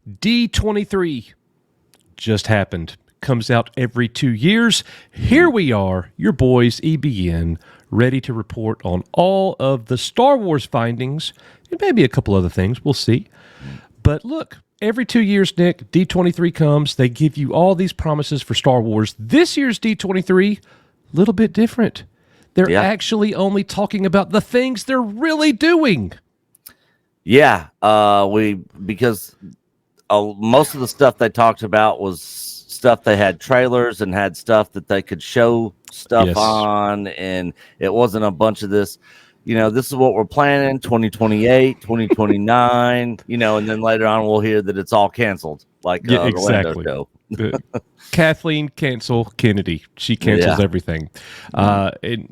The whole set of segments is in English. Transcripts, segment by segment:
D23 just happened. Comes out every 2 years. Here we are, your boys, EBN, ready to report on all of the Star Wars findings and maybe a couple other things. We'll see. But look, every 2 years, Nick, D23 comes. They give you all these promises for Star Wars. This year's D23, a little bit different. They're actually only talking about the things they're really doing. Yeah, because most of the stuff they talked about was stuff they had trailers and had stuff that they could show stuff on, and it wasn't a bunch of this, this is what we're planning, 2028, 2029, and then later on we'll hear that it's all canceled, like the Lando show. Kathleen cancel Kennedy. She cancels everything. And,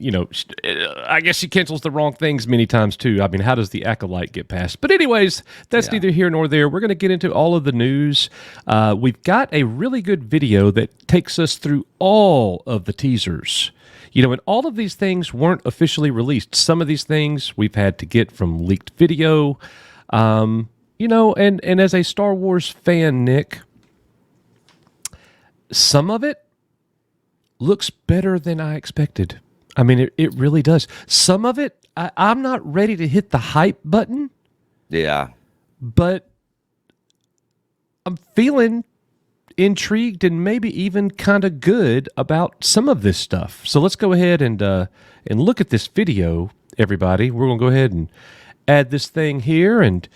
I guess she cancels the wrong things many times, too. I mean, how does the acolyte get passed? But anyways, that's neither here nor there. We're going to get into all of the news. We've got a really good video that takes us through all of the teasers. And all of these things weren't officially released. Some of these things we've had to get from leaked video. And as a Star Wars fan, Nick, some of it looks better than I expected. I mean, it really does. Some of it, I'm not ready to hit the hype button. Yeah. But I'm feeling intrigued and maybe even kind of good about some of this stuff. So let's go ahead and look at this video, everybody. We're going to go ahead and add this thing here. And,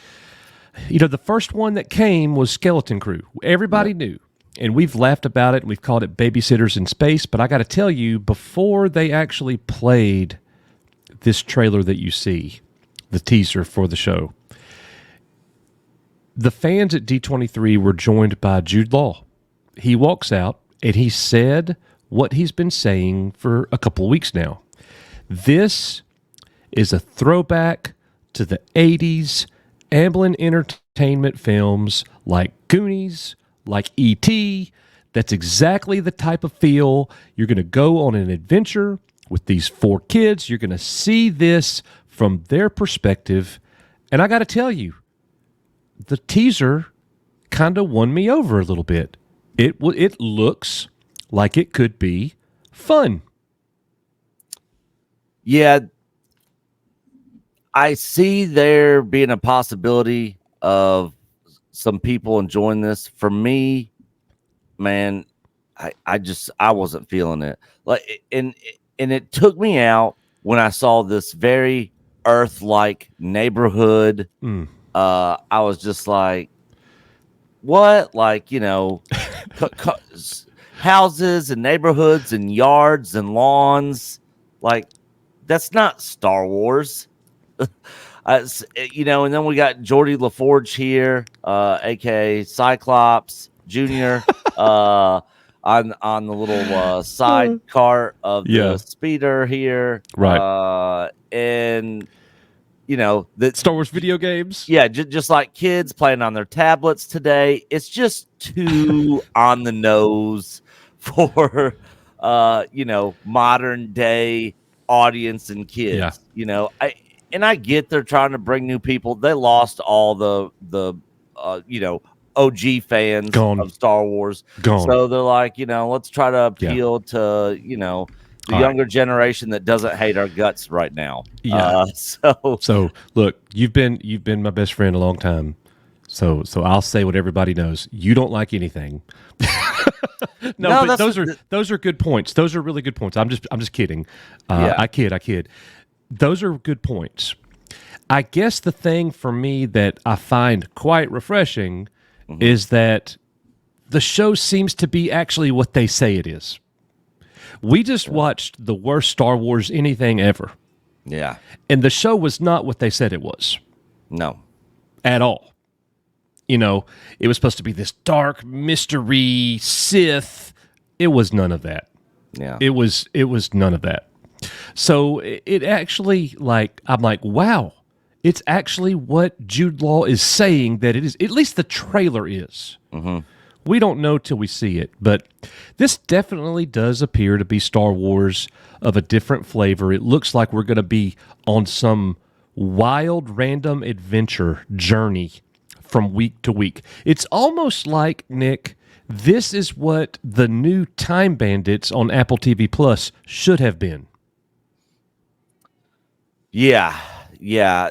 the first one that came was Skeleton Crew. Everybody knew. And we've laughed about it, and we've called it Babysitters in Space. But I got to tell you, before they actually played this trailer that you see, the teaser for the show, the fans at D23 were joined by Jude Law. He walks out, and he said what he's been saying for a couple of weeks now. This is a throwback to the 80s Amblin Entertainment films like Goonies, like E.T. That's exactly the type of feel. You're going to go on an adventure with these 4 kids. You're going to see this from their perspective. And I got to tell you, the teaser kind of won me over a little bit. It looks like it could be fun. Yeah, I see there being a possibility of some people enjoying this. For me, man, I wasn't feeling it. Like, and it took me out when I saw this very Earth-like neighborhood. I was just like, what? Like, houses and neighborhoods and yards and lawns. Like, that's not Star Wars. And then we got Geordie LaForge here, aka Cyclops Jr. on the little side cart of the speeder here, right? And the Star Wars video games, just like kids playing on their tablets today. It's just too on the nose for modern day audience and kids. I get they're trying to bring new people. They lost all the OG fans of Star Wars. So they're like, let's try to appeal to, the younger generation that doesn't hate our guts right now. So look, you've been my best friend a long time. So I'll say what everybody knows. You don't like anything. No, but those are good points. Those are really good points. I'm just kidding. I kid. Those are good points. I guess the thing for me that I find quite refreshing is that the show seems to be actually what they say it is. We just watched the worst Star Wars anything ever. Yeah. And the show was not what they said it was. No. At all. It was supposed to be this dark mystery Sith. It was none of that. Yeah. It was none of that. So it actually, I'm like, wow, it's actually what Jude Law is saying that it is. At least the trailer is. We don't know till we see it, but this definitely does appear to be Star Wars of a different flavor. It looks like we're going to be on some wild, random adventure journey from week to week. It's almost like, Nick, this is what the new Time Bandits on Apple TV Plus should have been. Yeah,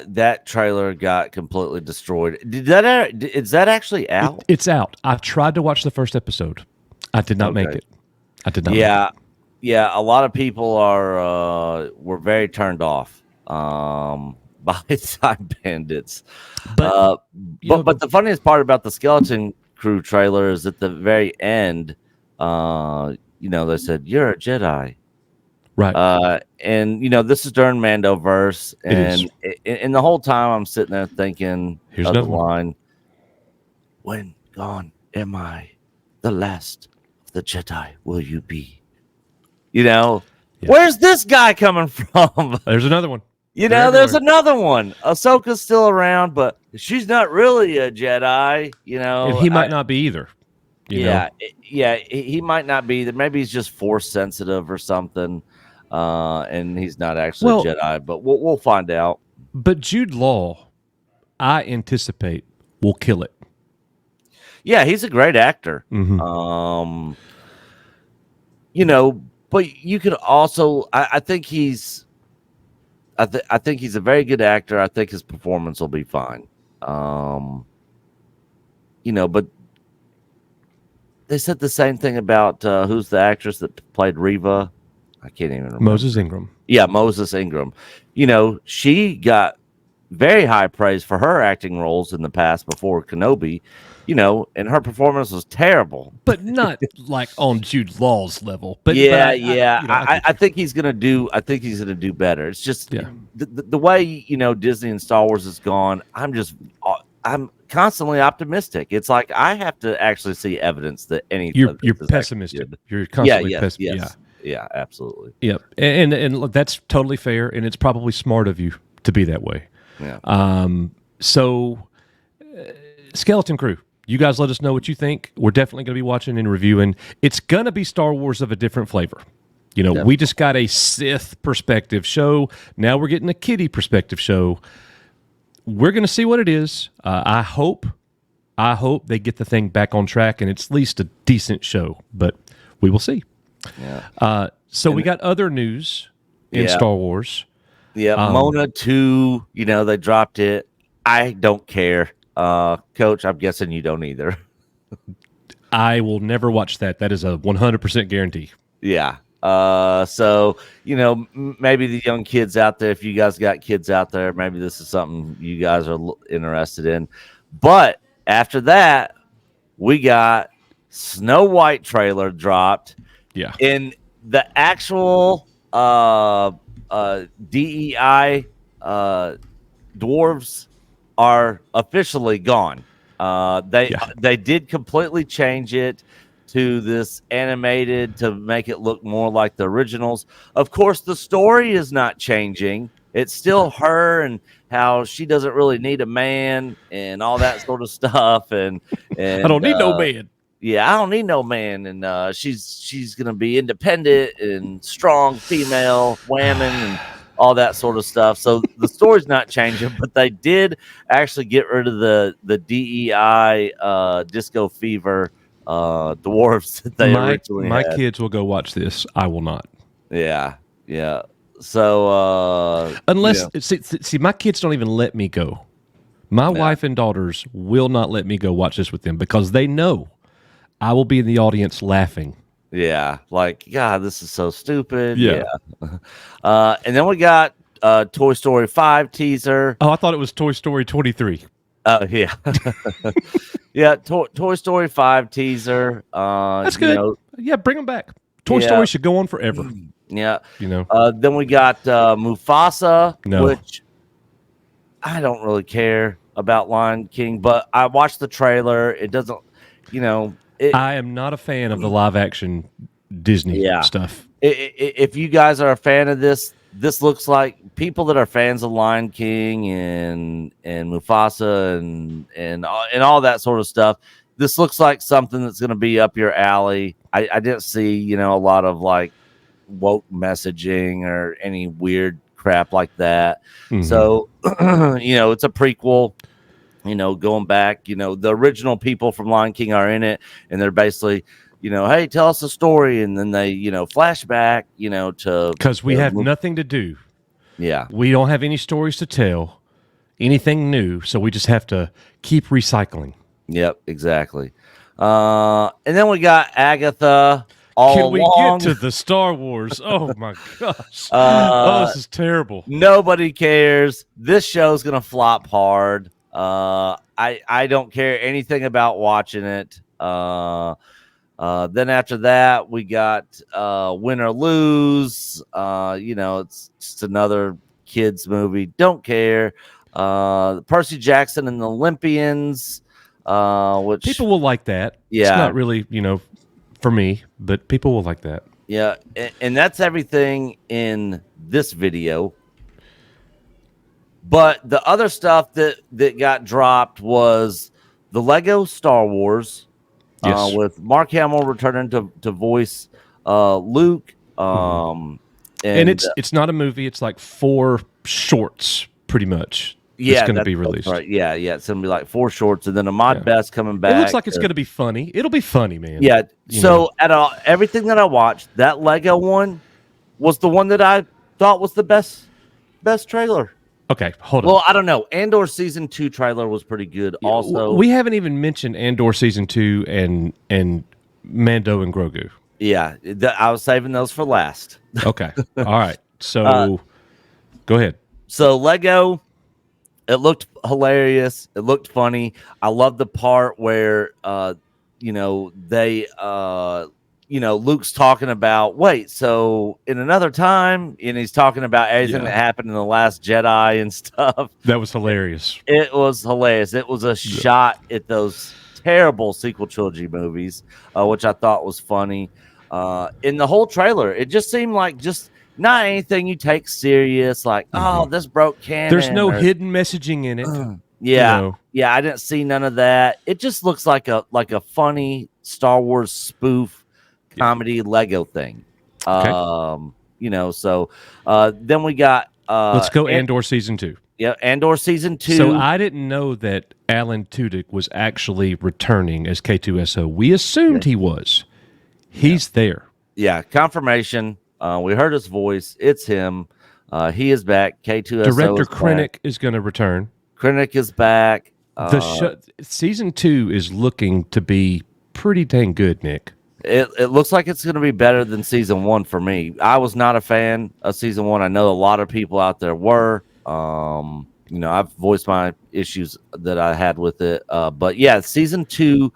that trailer got completely destroyed. Is that actually out? It's out. I tried to watch the first episode. I did not make it. I did not. Yeah, a lot of people were very turned off by Time Bandits. But the funniest part about the Skeleton Crew trailer is at the very end. They said you're a Jedi. Right. And this is during Mandoverse, and the whole time I'm sitting there thinking, here's the another line, when gone am I, the last of the Jedi will you be? Where's this guy coming from? There's another one. There's another one. Ahsoka's still around, but she's not really a Jedi, And he might not be either. He might not be. Maybe he's just force sensitive or something. And he's not actually a Jedi, but we'll find out. But Jude Law, I anticipate, will kill it. Yeah, he's a great actor. Mm-hmm. But you could also, I think he's a very good actor. I think his performance will be fine. But they said the same thing about who's the actress that played Reva. I can't even remember. Moses Ingram. Yeah, Moses Ingram. She got very high praise for her acting roles in the past before Kenobi, and her performance was terrible. But not like on Jude Law's level. But I think he's gonna do. I think he's gonna do better. It's just the way Disney and Star Wars has gone. I'm constantly optimistic. It's like I have to actually see evidence that anything. You're pessimistic. You're constantly pessimistic. Yes. Yeah, absolutely. Yep. And look, that's totally fair, and it's probably smart of you to be that way. Yeah. So, Skeleton Crew, you guys let us know what you think. We're definitely going to be watching and reviewing. It's going to be Star Wars of a different flavor. We just got a Sith perspective show. Now we're getting a kiddie perspective show. We're going to see what it is. I hope they get the thing back on track, and it's at least a decent show, but we will see. Yeah. So we got other news in Star Wars. Yeah, Mona 2, they dropped it. I don't care. Coach, I'm guessing you don't either. I will never watch that. That is a 100% guarantee. Yeah. So, maybe the young kids out there, if you guys got kids out there, maybe this is something you guys are interested in. But after that, we got Snow White trailer dropped. Yeah. In the actual DEI dwarves are officially gone. They did completely change it to this animated to make it look more like the originals. Of course, the story is not changing. It's still her and how she doesn't really need a man and all that sort of stuff. And I don't need no man. Yeah, I don't need no man, and she's gonna be independent and strong female woman and all that sort of stuff. So the story's not changing, but they did actually get rid of the DEI Disco Fever dwarves that they originally my had. kids will go watch this. I will not. Yeah. So unless see, my kids don't even let me go. My wife and daughters will not let me go watch this with them because they know I will be in the audience laughing. Yeah, like, God, this is so stupid. Yeah. And then we got Toy Story 5 teaser. Oh, I thought it was Toy Story 23. Yeah. Yeah, Toy Story 5 teaser. That's good. Yeah, bring them back. Toy Story should go on forever. Yeah. Then we got Mufasa, which I don't really care about Lion King, but I watched the trailer. It doesn't, I am not a fan of the live action Disney stuff. If you guys are a fan of this looks like people that are fans of Lion King and Mufasa and all that sort of stuff. This looks like something that's going to be up your alley. I didn't see, a lot of like woke messaging or any weird crap like that. Mm-hmm. So, it's a prequel. going back, the original people from Lion King are in it, and they're basically, hey, tell us a story, and then they, flashback, to because we have nothing to do. Yeah. We don't have any stories to tell, anything new, so we just have to keep recycling. Yep, exactly. And then we got Agatha. Can we get to the Star Wars? Oh my gosh! This is terrible. Nobody cares. This show's gonna flop hard. I don't care anything about watching it. Then after that, we got Win or Lose. It's just another kids movie. Don't care. Percy Jackson and the Olympians. Which people will like that. Yeah, it's not really for me, but people will like that. Yeah, and that's everything in this video. But the other stuff that got dropped was the Lego Star Wars, with Mark Hamill returning to voice Luke. And it's not a movie; it's like 4 shorts, pretty much. Yeah, it's going to be released. Right. Yeah, it's going to be like 4 shorts, and then Ahmad Best coming back. It looks like it's going to be funny. It'll be funny, man. Yeah. So everything that I watched, that Lego one was the one that I thought was the best trailer. Okay, hold on. Well, I don't know. Andor season 2 trailer was pretty good. Also, we haven't even mentioned Andor season 2 and Mando and Grogu. Yeah, I was saving those for last. Okay. All right. So go ahead. So Lego. It looked hilarious. It looked funny. I love the part where, Luke's talking about, wait, so in another time, and he's talking about everything that happened in The Last Jedi and stuff. That was hilarious. It was hilarious. It was a shot at those terrible sequel trilogy movies, which I thought was funny. In the whole trailer, it just seemed like not anything you take serious, like, oh, this broke canon. There's no hidden messaging in it. Yeah, I didn't see none of that. It just looks like a funny Star Wars spoof comedy Lego thing. Okay. So then we got let's go Andor season 2. Yeah, Andor season 2. So I didn't know that Alan Tudyk was actually returning as K2SO. We assumed he was. He's there. Yeah, confirmation. We heard his voice. It's him. He is back. K2SO. Director Krennic is going to return. Krennic is back. Season 2 is looking to be pretty dang good, Nick. It looks like it's going to be better than season 1 for me. I was not a fan of season 1. I know a lot of people out there were. I've voiced my issues that I had with it. But yeah, season 2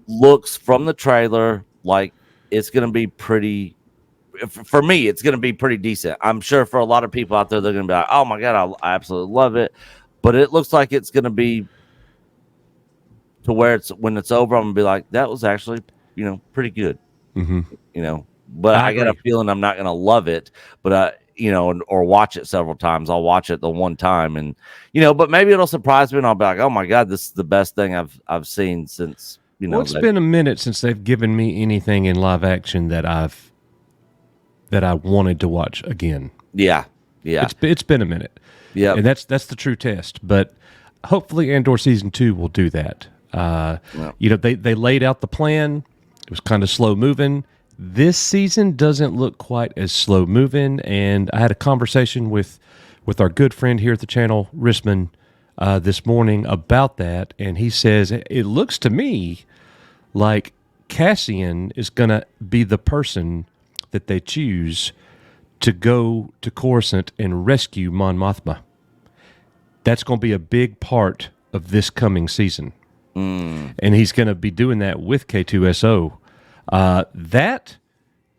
looks from the trailer like it's going to be pretty. For me, it's going to be pretty decent. I'm sure for a lot of people out there, they're going to be like, oh my God, I absolutely love it. But it looks like it's going to be to where when it's over, I'm going to be like, that was actually, pretty good. Mm-hmm. But I got a feeling I'm not going to love it, but or watch it several times. I'll watch it the one time and, but maybe it'll surprise me and I'll be like, oh my God, this is the best thing I've seen since, Well, it's been a minute since they've given me anything in live action that I wanted to watch again. Yeah. It's been a minute. Yeah, and that's the true test. But hopefully, Andor season 2 will do that. They laid out the plan. It was kind of slow moving. This season doesn't look quite as slow moving. And I had a conversation with our good friend here at the channel, Risman, this morning about that, and he says it looks to me like Cassian is going to be the person that they choose to go to Coruscant and rescue Mon Mothma. That's going to be a big part of this coming season. And he's going to be doing that with K2SO. That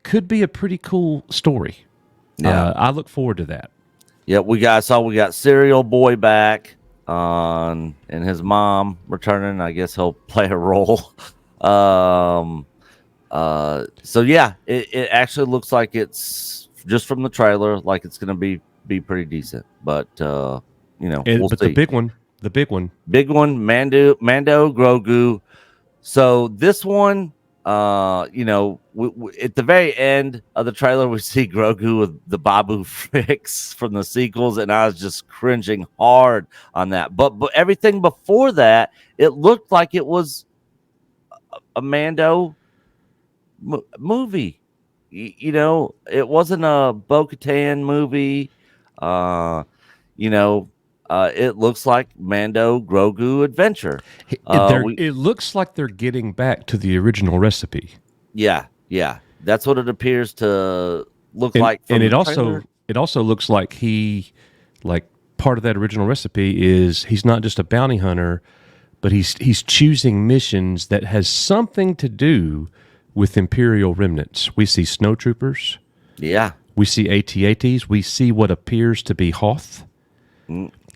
could be a pretty cool story. Yeah. I look forward to that. Yeah, we got Serial Boy back and his mom returning. I guess he'll play a role. So yeah, it actually looks like it's just from the trailer, like it's going to be pretty decent. But we'll see. The big one, Mando Grogu. So this one, at the very end of the trailer, we see Grogu with the Babu fix from the sequels, and I was just cringing hard on that. But everything before that, it looked like it was a Mando movie. It wasn't a Bo-Katan movie. Uh, it looks like Mando Grogu adventure. It looks like they're getting back to the original recipe. Yeah, that's what it appears to look like. And it also looks like part of that original recipe is he's not just a bounty hunter, but he's choosing missions that has something to do with Imperial remnants. We see snowtroopers. Yeah. We see AT-ATs. We see what appears to be Hoth.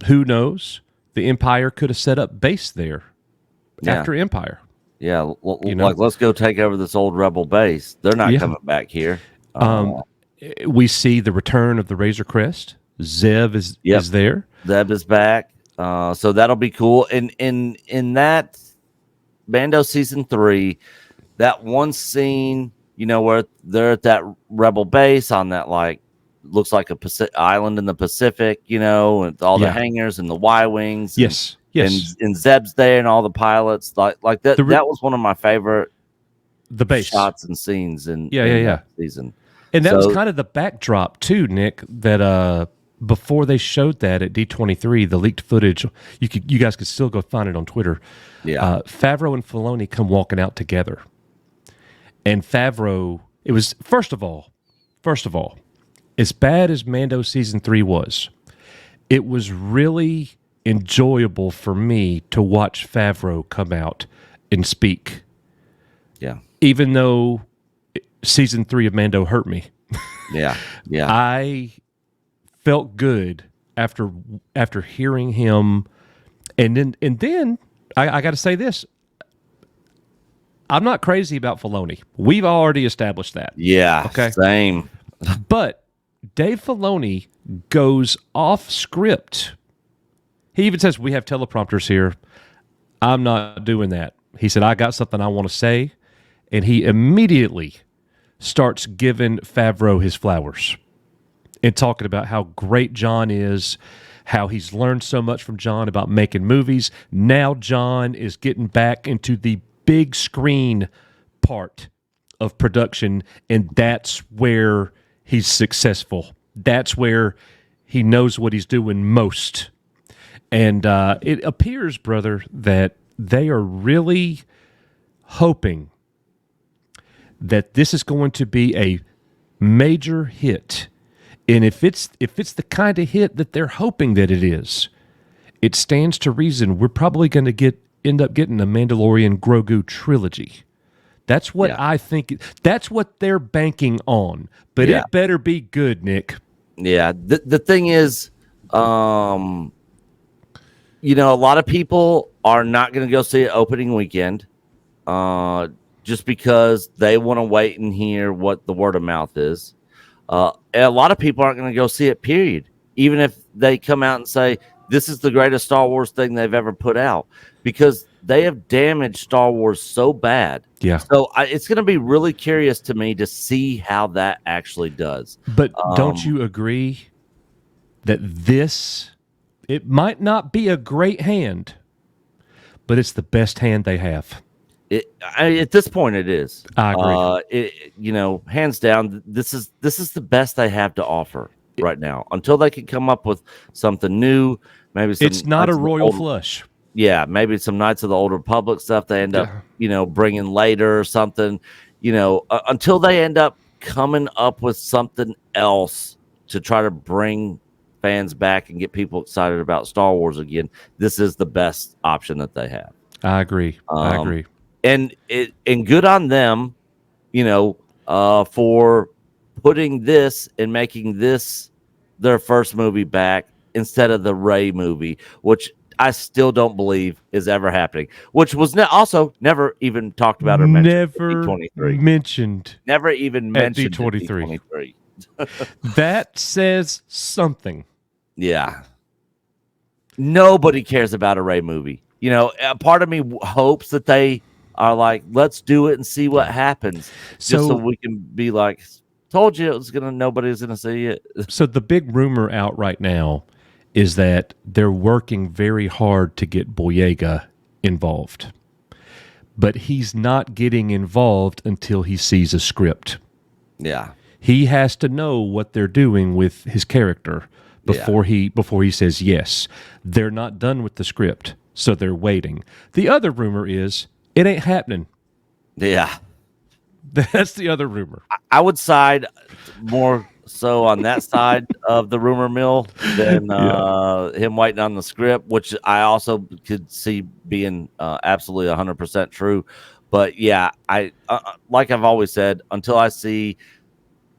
Who knows? The Empire could have set up base there after Empire. Yeah, like let's go take over this old rebel base. They're not coming back here. We see the return of the Razor Crest. Zev is there. Zev is back. So that'll be cool. And in that Mando season 3, that one scene, where they're at that rebel base on that looks like a island in the Pacific, and all the hangars and the Y-wings. Yes. And Zeb's there and all the pilots. Like that. That was one of my favorite shots and scenes in that season. And that was kind of the backdrop too, Nick. That before they showed that at D23, the leaked footage, you guys could still go find it on Twitter. Yeah, Favreau and Filoni come walking out together, and Favreau. It was first of all, as bad as Mando season 3 was, it was really enjoyable for me to watch Favreau come out and speak. Yeah, even though season 3 of Mando hurt me. Yeah. I felt good after hearing him, and then I got to say this: I'm not crazy about Filoni. We've already established that. Yeah. Okay. Same. But Dave Filoni goes off script. He even says, "We have teleprompters here. I'm not doing that." He said, "I got something I want to say," and he immediately starts giving Favreau his flowers and talking about how great John is, how he's learned so much from John about making movies. Now John is getting back into the big screen part of production, and that's where he's successful. That's where he knows what he's doing most. And it appears, brother, that they are really hoping that this is going to be a major hit. And if it's the kind of hit that they're hoping that it is, it stands to reason we're probably going to end up getting a Mandalorian Grogu trilogy. That's what I think. That's what they're banking on. But it better be good, Nick. Yeah. The thing is, a lot of people are not going to go see it opening weekend. Just because they want to wait and hear what the word of mouth is. And a lot of people aren't going to go see it, period. Even if they come out and say, this is the greatest Star Wars thing they've ever put out. Because they have damaged Star Wars so bad. Yeah. So it's going to be really curious to me to see how that actually does. But don't you agree that it might not be a great hand, but it's the best hand they have? At this point, it is. I agree. Hands down, this is the best they have to offer right now. Until they can come up with something new, maybe it's not a royal flush. Yeah, maybe some Knights of the Old Republic stuff they end up, bringing later or something. Until they end up coming up with something else to try to bring fans back and get people excited about Star Wars again. This is the best option that they have. I agree. And good on them, for putting this and making this their first movie back instead of the Rey movie, which I still don't believe is ever happening. Which was also never even talked about or mentioned. Never even mentioned at D23. That says something. Yeah. Nobody cares about a Rey movie. A part of me hopes that they are like, let's do it and see what happens, just so So we can be like, told you it was gonna, nobody's gonna see it. so the big rumor out right now is that they're working very hard to get Boyega involved. But he's not getting involved until he sees a script. Yeah. He has to know what they're doing with his character before he says yes. They're not done with the script, so they're waiting. The other rumor is it ain't happening. Yeah. That's the other rumor. I would side more so on that side of the rumor mill than him waiting on the script, which I also could see being absolutely 100% true. But yeah, I like I've always said, until I see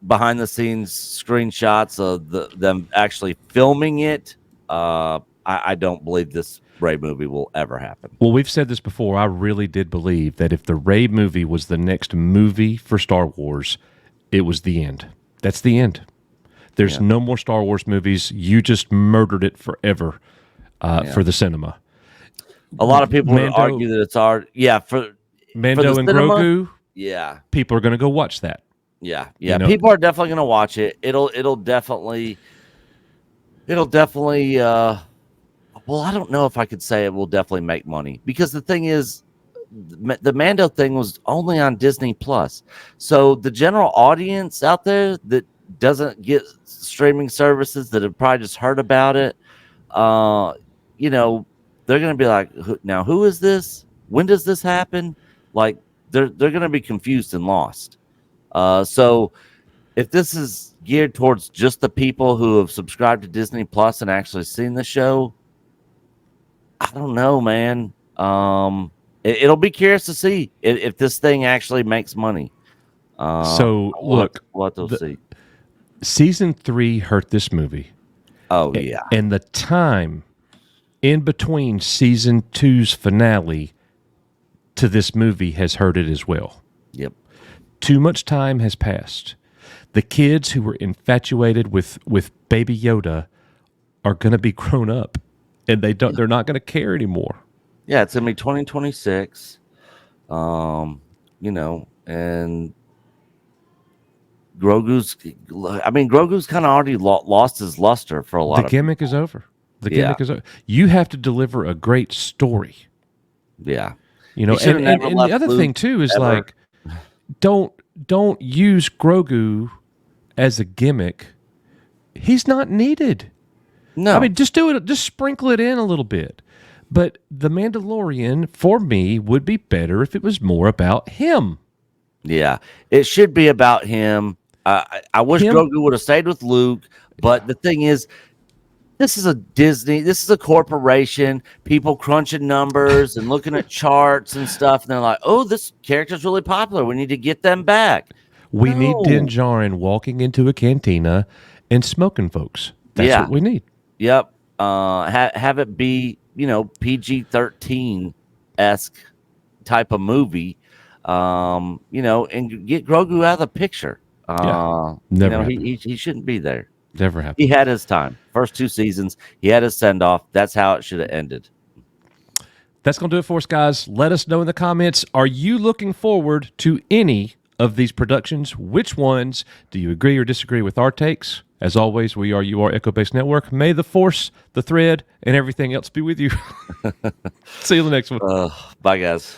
behind the scenes screenshots of them actually filming it, I don't believe this Rey movie will ever happen. Well, we've said this before. I really did believe that if the Rey movie was the next movie for Star Wars, it was the end. That's the end. There's no more Star Wars movies. You just murdered it forever for the cinema. A lot of people would argue that it's our for Mando for and cinema, Grogu. Yeah, people are going to go watch that. Yeah. People are definitely going to watch it. It'll definitely. Well, I don't know if I could say it will definitely make money, because the thing is, the Mando thing was only on Disney Plus, so the general audience out there that doesn't get streaming services, that have probably just heard about it, they're going to be like, now who is this? When does this happen? Like, they're going to be confused and lost. So if this is geared towards just the people who have subscribed to Disney Plus and actually seen the show, I don't know, man. It'll be curious to see if this thing actually makes money. So look, we'll see. Season 3 hurt this movie. Oh yeah, and the time in between season 2's finale to this movie has hurt it as well. Yep. Too much time has passed. The kids who were infatuated with Baby Yoda are going to be grown up, and they're not going to care anymore. Yeah, it's going to be 2026. And Grogu's kind of already lost his luster for a lot of The gimmick is over. The gimmick is over. You have to deliver a great story. Yeah. And the other thing too is like, don't use Grogu as a gimmick. He's not needed. No. I mean, just do it. Just sprinkle it in a little bit. But The Mandalorian, for me, would be better if it was more about him. Yeah, it should be about him. I wish Grogu would have stayed with Luke, but the thing is, this is a corporation, people crunching numbers and looking at charts and stuff, and they're like, oh, this character's really popular, we need to get them back. We need Din Djarin walking into a cantina and smoking folks. That's what we need. Yep. Have it be, PG-13-esque type of movie, and get Grogu out of the picture. Never he shouldn't be there. Never happened. He had his time. First 2 seasons, he had his send-off. That's how it should have ended. That's going to do it for us, guys. Let us know in the comments. Are you looking forward to any of these productions? Which ones? Do you agree or disagree with our takes? As always, we are UR Echo Base Network. May the Force, the thread, and everything else be with you. See you in the next one. Bye, guys.